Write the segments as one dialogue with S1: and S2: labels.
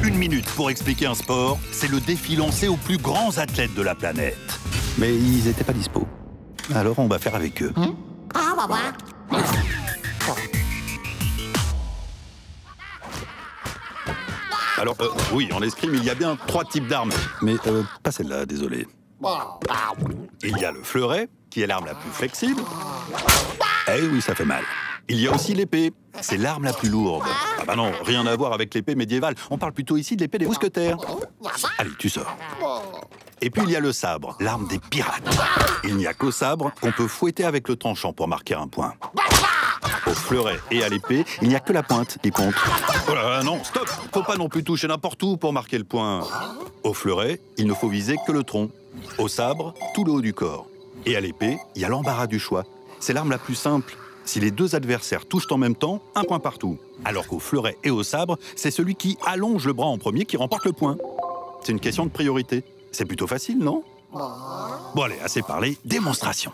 S1: Une minute pour expliquer un sport, c'est le défi lancé aux plus grands athlètes de la planète. Mais ils n'étaient pas dispo. Alors on va faire avec eux. Alors, oui, en escrime, il y a bien 3 types d'armes. Mais pas celle-là, désolé. Il y a le fleuret, qui est l'arme la plus flexible. Eh oui, ça fait mal. Il y a aussi l'épée. C'est l'arme la plus lourde. Ah bah non, rien à voir avec l'épée médiévale. On parle plutôt ici de l'épée des mousquetaires. Allez, tu sors. Et puis il y a le sabre, l'arme des pirates. Il n'y a qu'au sabre qu'on peut fouetter avec le tranchant pour marquer un point. Au fleuret et à l'épée, il n'y a que la pointe qui compte. Oh là là, non, stop! Faut pas non plus toucher n'importe où pour marquer le point. Au fleuret, il ne faut viser que le tronc. Au sabre, tout le haut du corps. Et à l'épée, il y a l'embarras du choix. C'est l'arme la plus simple. Si les deux adversaires touchent en même temps, un point partout. Alors qu'au fleuret et au sabre, c'est celui qui allonge le bras en premier qui remporte le point. C'est une question de priorité. C'est plutôt facile, non? Bon allez, assez parlé, démonstration.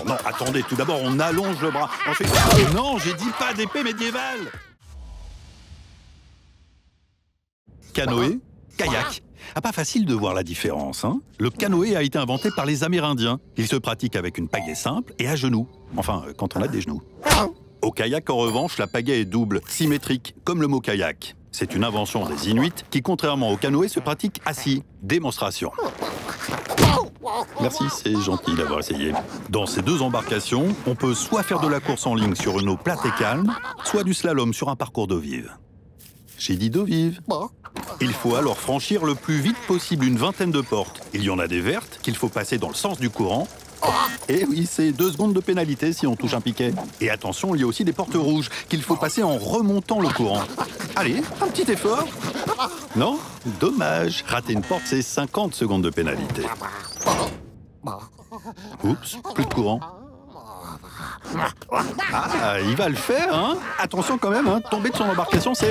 S1: Non, attendez, tout d'abord, on allonge le bras. On fait... Non, j'ai dit pas d'épée médiévale. Canoë, kayak. Ah, pas facile de voir la différence, hein? Le canoë a été inventé par les Amérindiens. Il se pratique avec une pagaie simple et à genoux. Enfin, quand on a des genoux. Au kayak, en revanche, la pagaie est double, symétrique, comme le mot kayak. C'est une invention des Inuits qui, contrairement au canoë, se pratique assis. Démonstration. Merci, c'est gentil d'avoir essayé. Dans ces deux embarcations, on peut soit faire de la course en ligne sur une eau plate et calme, soit du slalom sur un parcours d'eau vive. J'ai dit d'eau vive. Il faut alors franchir le plus vite possible une vingtaine de portes. Il y en a des vertes qu'il faut passer dans le sens du courant. Et oui, c'est 2 secondes de pénalité si on touche un piquet. Et attention, il y a aussi des portes rouges qu'il faut passer en remontant le courant. Allez, un petit effort. Non? Dommage. Rater une porte, c'est 50 secondes de pénalité. Oups, plus de courant. Ah, il va le faire, hein? Attention quand même, hein? Tomber de son embarcation, c'est...